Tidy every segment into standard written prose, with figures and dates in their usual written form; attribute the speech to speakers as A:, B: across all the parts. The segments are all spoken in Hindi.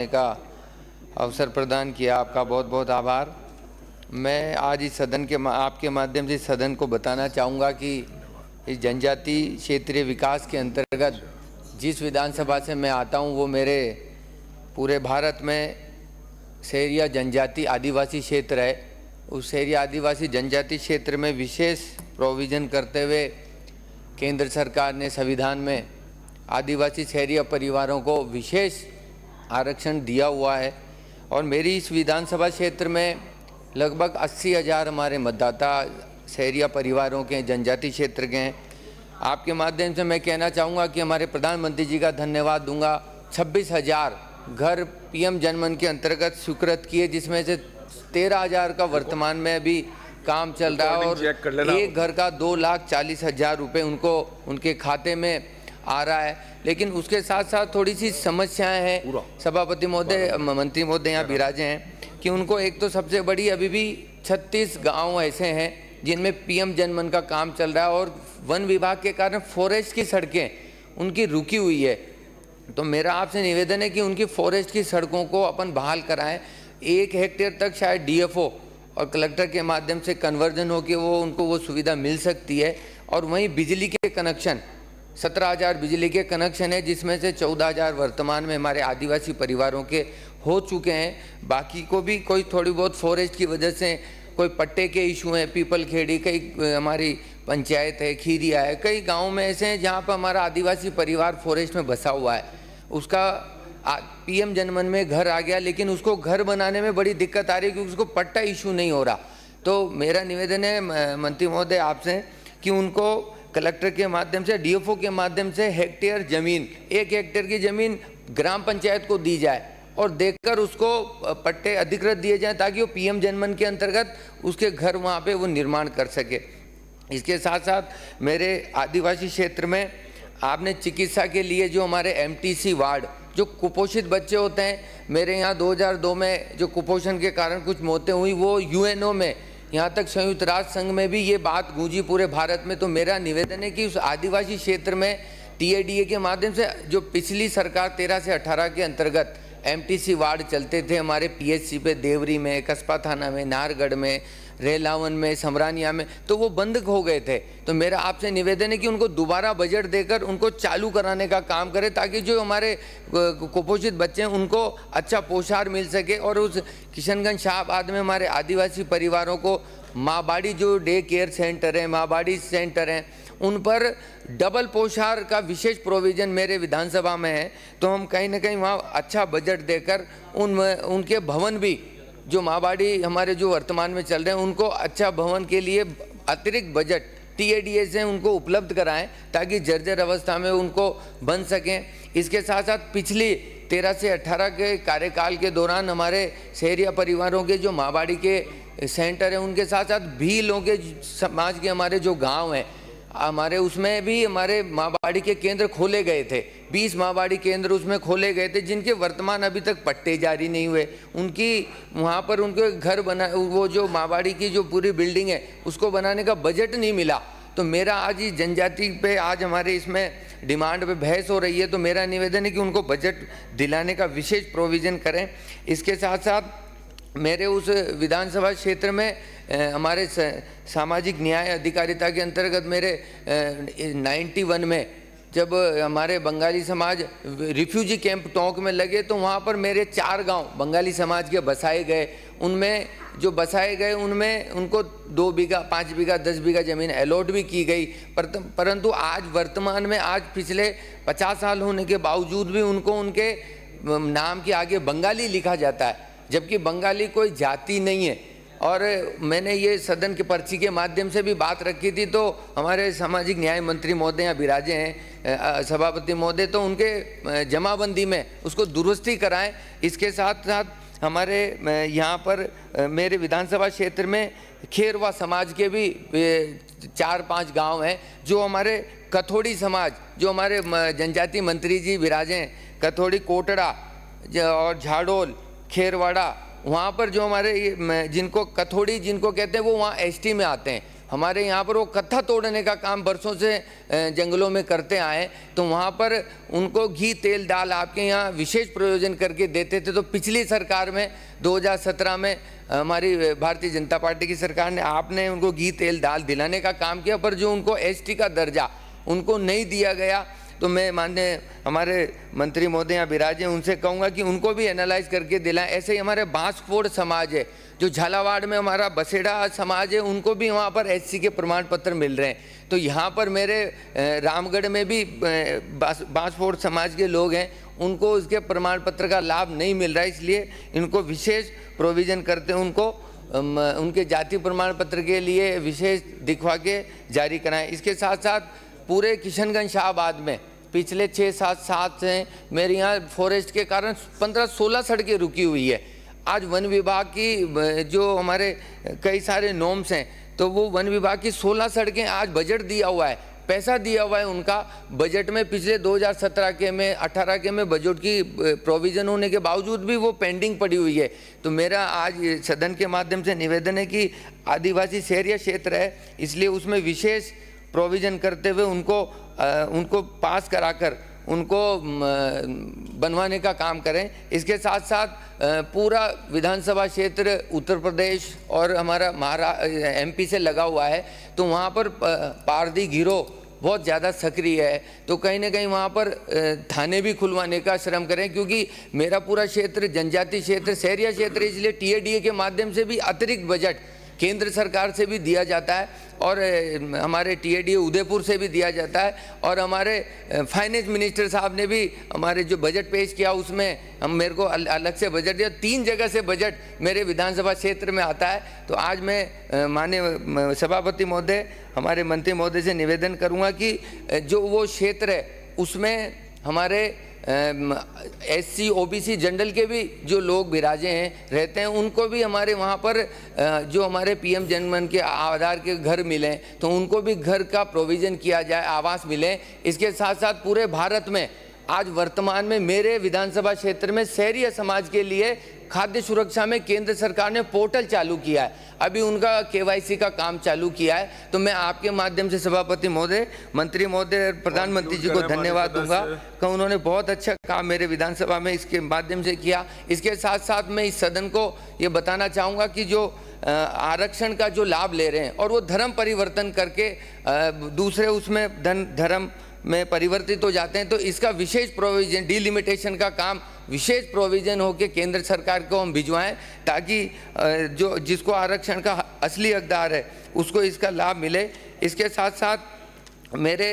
A: का अवसर प्रदान किया, आपका बहुत बहुत आभार। मैं आज इस सदन के आपके माध्यम से सदन को बताना चाहूँगा कि इस जनजाति क्षेत्रीय विकास के अंतर्गत जिस विधानसभा से मैं आता हूँ वो मेरे पूरे भारत में शहरी जनजाति आदिवासी क्षेत्र है। उस शहरी आदिवासी जनजाति क्षेत्र में विशेष प्रोविज़न करते हुए केंद्र सरकार ने संविधान में आदिवासी शहरी परिवारों को विशेष आरक्षण दिया हुआ है। और मेरी इस विधानसभा क्षेत्र में लगभग 80,000 हमारे मतदाता शहरी परिवारों के जनजाति क्षेत्र के हैं। आपके माध्यम से मैं कहना चाहूँगा कि हमारे प्रधानमंत्री जी का धन्यवाद दूंगा। 26,000 घर पीएम जनमन के अंतर्गत स्वीकृत किए, जिसमें से 13,000 का वर्तमान में अभी काम चल रहा है और एक घर का 2,40,000 रुपये उनको उनके खाते में आ रहा है। लेकिन उसके साथ साथ थोड़ी सी समस्याएं हैं। सभापति महोदय, मंत्री महोदय यहाँ विराजे हैं कि उनको एक तो सबसे बड़ी अभी भी 36 गांव ऐसे हैं जिनमें पीएम जनमन का काम चल रहा है और वन विभाग के कारण फॉरेस्ट की सड़कें उनकी रुकी हुई है। तो मेरा आपसे निवेदन है कि उनकी फॉरेस्ट की सड़कों को अपन बहाल कराएं। 1 हेक्टेयर तक शायद डीएफओ और कलेक्टर के माध्यम से कन्वर्जन हो के उनको वो सुविधा मिल सकती है। और वहीं बिजली के कनेक्शन 17,000 बिजली के कनेक्शन है, जिसमें से 14,000 वर्तमान में हमारे आदिवासी परिवारों के हो चुके हैं। बाकी को भी कोई थोड़ी बहुत फॉरेस्ट की वजह से कोई पट्टे के इशू हैं। पीपल खेड़ी कई हमारी पंचायत है, खीरिया है, कई गाँव में ऐसे हैं जहाँ पर हमारा आदिवासी परिवार फॉरेस्ट में बसा हुआ है। उसका पीएम जनमन में घर आ गया, लेकिन उसको घर बनाने में बड़ी दिक्कत आ रही है क्योंकि उसको पट्टा इशू नहीं हो रहा। तो मेरा निवेदन है मंत्री महोदय आपसे कि उनको कलेक्टर के माध्यम से, डीएफओ के माध्यम से हेक्टेयर जमीन, 1 हेक्टेयर की जमीन ग्राम पंचायत को दी जाए और देकर उसको पट्टे अधिकृत दिए जाएं ताकि वो पीएम जनमन के अंतर्गत उसके घर वहाँ पे वो निर्माण कर सके। इसके साथ साथ मेरे आदिवासी क्षेत्र में आपने चिकित्सा के लिए जो हमारे एमटीसी वार्ड, जो कुपोषित बच्चे होते हैं, मेरे यहाँ 2002 में जो कुपोषण के कारण कुछ मौतें हुई, वो यूएनओ में, यहाँ तक संयुक्त राष्ट्र संघ में भी ये बात गूंजी पूरे भारत में। तो मेरा निवेदन है कि उस आदिवासी क्षेत्र में टीएडीए के माध्यम से जो पिछली सरकार 13 से 18 के अंतर्गत एमटीसी वार्ड चलते थे हमारे पीएचसी पे, देवरी में, कस्बा थाना में, नाहरगढ़ में, रेलावन में, समरानिया में, तो वो बंद हो गए थे। तो मेरा आपसे निवेदन है कि उनको दोबारा बजट देकर उनको चालू कराने का काम करें ताकि जो हमारे कुपोषित बच्चे हैं उनको अच्छा पोषाहार मिल सके। और उस किशनगंज शाहबाद में हमारे आदिवासी परिवारों को माँबाड़ी जो डे केयर सेंटर है, माँबाड़ी सेंटर हैं, उन पर डबल पोषाहार का विशेष प्रोविज़न मेरे विधानसभा में है। तो हम कहीं ना कहीं वहाँ अच्छा बजट देकर उनके भवन भी, जो माँबाड़ी हमारे जो वर्तमान में चल रहे हैं, उनको अच्छा भवन के लिए अतिरिक्त बजट टीएडीए से उनको उपलब्ध कराएं ताकि जर्जर अवस्था में उनको बन सकें। इसके साथ साथ पिछली 13 से 18 के कार्यकाल के दौरान हमारे शहरी परिवारों के जो माँबाड़ी के सेंटर हैं, उनके साथ साथ भीलों के समाज के हमारे जो गाँव हैं हमारे, उसमें भी हमारे माँबाड़ी के केंद्र खोले गए थे। 20 माँबाड़ी केंद्र उसमें खोले गए थे जिनके वर्तमान अभी तक पट्टे जारी नहीं हुए। उनकी वहाँ पर उनके घर बना, वो जो माँबाड़ी की जो पूरी बिल्डिंग है उसको बनाने का बजट नहीं मिला। तो मेरा आज ही जनजाति पे आज हमारे इसमें डिमांड पे बहस हो रही है। तो मेरा निवेदन है कि उनको बजट दिलाने का विशेष प्रोविज़न करें। इसके साथ साथ मेरे उस विधानसभा क्षेत्र में हमारे सामाजिक न्याय अधिकारिता के अंतर्गत मेरे 91 में जब हमारे बंगाली समाज रिफ्यूजी कैंप टोंक में लगे, तो वहाँ पर मेरे 4 गांव बंगाली समाज के बसाए गए। उनमें जो बसाए गए उनमें उनको 2 बीघा, 5 बीघा, 10 बीघा ज़मीन अलॉट भी की गई। परंतु आज वर्तमान में, आज पिछले 50 साल होने के बावजूद भी उनको उनके नाम के आगे बंगाली लिखा जाता है, जबकि बंगाली कोई जाति नहीं है। और मैंने ये सदन के पर्ची के माध्यम से भी बात रखी थी, तो हमारे सामाजिक न्याय मंत्री महोदय यहाँ विराजे हैं, सभापति महोदय, तो उनके जमाबंदी में उसको दुरुस्ती कराएं। इसके साथ साथ हमारे यहाँ पर मेरे विधानसभा क्षेत्र में खेरवा समाज के भी 4-5 गांव हैं, जो हमारे कथोड़ी समाज, जो हमारे जनजाति मंत्री जी विराजे हैं, कथोड़ी, कोटड़ा और झाड़ोल, खेरवाड़ा, वहाँ पर जो हमारे जिनको कथोड़ी जिनको कहते हैं वो वहाँ एसटी में आते हैं। हमारे यहाँ पर वो कत्था तोड़ने का काम बरसों से जंगलों में करते आए, तो वहाँ पर उनको घी तेल दाल आपके यहाँ विशेष प्रयोजन करके देते थे। तो पिछली सरकार में 2017 में हमारी भारतीय जनता पार्टी की सरकार ने आपने उनको घी तेल दाल दिलाने का काम किया, पर जो उनको एसटी का दर्जा उनको नहीं दिया गया। तो मैं माननीय हमारे मंत्री महोदय यहाँ विराजे, उनसे कहूँगा कि उनको भी एनालाइज करके दिलाएं। ऐसे ही हमारे बांसफोड़ समाज है, जो झालावाड़ में हमारा बसेड़ा समाज है, उनको भी वहाँ पर एससी के प्रमाण पत्र मिल रहे हैं। तो यहाँ पर मेरे रामगढ़ में भी बांसफोड़ समाज के लोग हैं, उनको इसके प्रमाण पत्र का लाभ नहीं मिल रहा है, इसलिए इनको विशेष प्रोविज़न करते हैं, उनको उनके जाति प्रमाण पत्र के लिए विशेष दिखवा के जारी कराएं। इसके साथ साथ पूरे किशनगंज शाहबाद में पिछले 6-7 साल से मेरे यहाँ फॉरेस्ट के कारण 15-16 सड़कें रुकी हुई है। आज वन विभाग की जो हमारे कई सारे नॉर्म्स हैं, तो वो वन विभाग की 16 सड़कें आज बजट दिया हुआ है, पैसा दिया हुआ है उनका बजट में। पिछले 2017 के में 18 के में बजट की प्रोविज़न होने के बावजूद भी वो पेंडिंग पड़ी हुई है। तो मेरा आज सदन के माध्यम से निवेदन है कि आदिवासी शहरी क्षेत्र है, इसलिए उसमें विशेष प्रोविज़न करते हुए उनको पास कराकर उनको बनवाने का काम करें। इसके साथ साथ पूरा विधानसभा क्षेत्र उत्तर प्रदेश और हमारा एमपी से लगा हुआ है, तो वहाँ पर पारदी गिरोह बहुत ज़्यादा सक्रिय है। तो कहीं ना कहीं वहाँ पर थाने भी खुलवाने का श्रम करें, क्योंकि मेरा पूरा क्षेत्र जनजाति क्षेत्र शहरी क्षेत्र, इसलिए टीएडीए के माध्यम से भी अतिरिक्त बजट केंद्र सरकार से भी दिया जाता है और हमारे टीएडीए उदयपुर से भी दिया जाता है। और हमारे फाइनेंस मिनिस्टर साहब ने भी हमारे जो बजट पेश किया उसमें हम मेरे को अलग से बजट दिया। 3 जगह से बजट मेरे विधानसभा क्षेत्र में आता है। तो आज मैं माननीय सभापति महोदय, हमारे मंत्री महोदय से निवेदन करूँगा कि जो वो क्षेत्र है उसमें हमारे एससी ओबीसी जनरल के भी जो लोग विराजे हैं रहते हैं, उनको भी हमारे वहाँ पर जो हमारे पीएम जनमन के आधार के घर मिलें, तो उनको भी घर का प्रोविज़न किया जाए, आवास मिले। इसके साथ साथ पूरे भारत में आज वर्तमान में मेरे विधानसभा क्षेत्र में शहरी समाज के लिए खाद्य सुरक्षा में केंद्र सरकार ने पोर्टल चालू किया है, अभी उनका केवाईसी का काम चालू किया है। तो मैं आपके माध्यम से सभापति महोदय, मंत्री महोदय, प्रधानमंत्री जी को धन्यवाद दूंगा कि उन्होंने बहुत अच्छा काम मेरे विधानसभा में इसके माध्यम से किया। इसके साथ साथ मैं इस सदन को ये बताना चाहूँगा कि जो आरक्षण का जो लाभ ले रहे हैं और वो धर्म परिवर्तन करके दूसरे उसमें धर्म में परिवर्तित हो जाते हैं, तो इसका विशेष प्रोविज़न डिलिमिटेशन का काम विशेष प्रोविज़न हो के केंद्र सरकार को हम भिजवाएं, ताकि जो जिसको आरक्षण का असली हकदार है उसको इसका लाभ मिले। इसके साथ साथ मेरे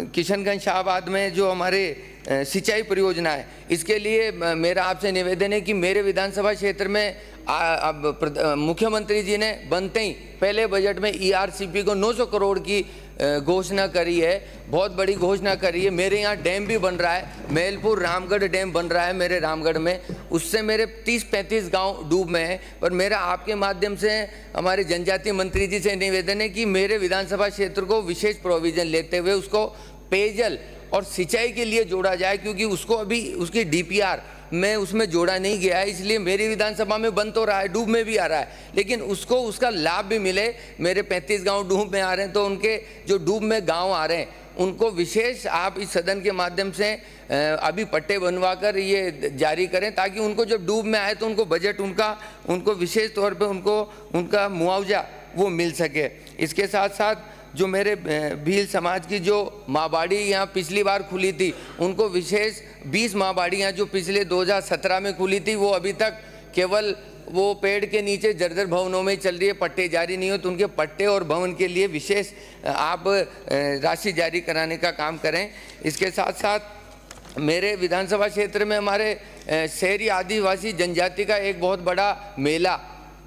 A: किशनगंज शाहबाद में जो हमारे सिंचाई परियोजना है, इसके लिए मेरा आपसे निवेदन है कि मेरे विधानसभा क्षेत्र में अब मुख्यमंत्री जी ने बनते ही पहले बजट में ईआरसीपी को 900 करोड़ की घोषणा करी है, बहुत बड़ी घोषणा करी है। मेरे यहाँ डैम भी बन रहा है, मेलपुर रामगढ़ डैम बन रहा है मेरे रामगढ़ में, उससे मेरे 30-35 गांव डूब में हैं। पर मेरा आपके माध्यम से हमारे जनजातीय मंत्री जी से निवेदन है कि मेरे विधानसभा क्षेत्र को विशेष प्रोविज़न लेते हुए उसको पेयजल और सिंचाई के लिए जोड़ा जाए, क्योंकि उसको अभी उसकी डीपीआर में उसमें जोड़ा नहीं गया है। इसलिए मेरी विधानसभा में बन तो रहा है, डूब में भी आ रहा है, लेकिन उसको उसका लाभ भी मिले। मेरे 35 गांव डूब में आ रहे हैं, तो उनके जो डूब में गांव आ रहे हैं उनको विशेष आप इस सदन के माध्यम से अभी पट्टे बनवा कर ये जारी करें, ताकि उनको जब डूब में आए तो उनको बजट उनको विशेष तौर पर उनका मुआवजा वो मिल सके। इसके साथ साथ जो मेरे भील समाज की जो माँबाड़ी यहाँ पिछली बार खुली थी, उनको विशेष 20 माँबाड़ियाँ जो पिछले 2017 में खुली थी, वो अभी तक केवल वो पेड़ के नीचे जर्जर भवनों में चल रही है, पट्टे जारी नहीं हो, तो उनके पट्टे और भवन के लिए विशेष आप राशि जारी कराने का काम करें। इसके साथ साथ मेरे विधानसभा क्षेत्र में हमारे शहरी आदिवासी जनजाति का एक बहुत बड़ा मेला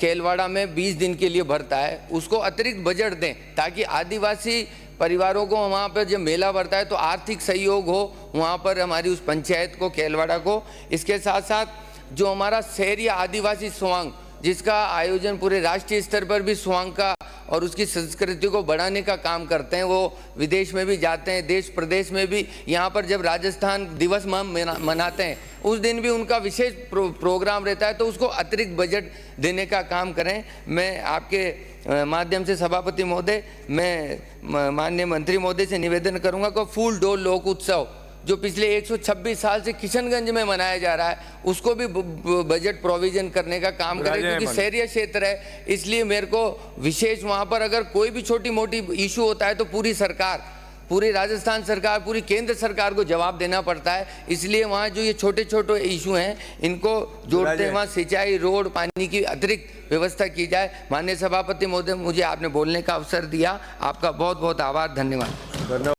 A: केलवाड़ा में 20 दिन के लिए भरता है, उसको अतिरिक्त बजट दें, ताकि आदिवासी परिवारों को वहाँ पर जब मेला भरता है तो आर्थिक सहयोग हो वहाँ पर हमारी उस पंचायत को, केलवाड़ा को। इसके साथ साथ जो हमारा शहरी आदिवासी स्वांग, जिसका आयोजन पूरे राष्ट्रीय स्तर पर भी स्वांग का और उसकी संस्कृति को बढ़ाने का काम करते हैं। वो विदेश में भी जाते हैं, देश प्रदेश में भी। यहाँ पर जब राजस्थान दिवस मनाते हैं उस दिन भी उनका विशेष प्रोग्राम रहता है, तो उसको अतिरिक्त बजट देने का काम करें। मैं आपके माध्यम से सभापति महोदय, मैं माननीय मंत्री महोदय से निवेदन करूंगा कि फूल डोल लोक उत्सव जो पिछले 126 साल से किशनगंज में मनाया जा रहा है उसको भी बजट प्रोविजन करने का काम करें, क्योंकि शहरी क्षेत्र है। इसलिए मेरे को विशेष वहाँ पर अगर कोई भी छोटी मोटी इशू होता है तो पूरी सरकार, पूरी राजस्थान सरकार, पूरी केंद्र सरकार को जवाब देना पड़ता है। इसलिए वहाँ जो ये छोटे छोटे इशू हैं इनको जोड़ते वहाँ सिंचाई, रोड, पानी की अतिरिक्त व्यवस्था की जाए। माननीय सभापति महोदय, मुझे आपने बोलने का अवसर दिया, आपका बहुत बहुत आभार, धन्यवाद।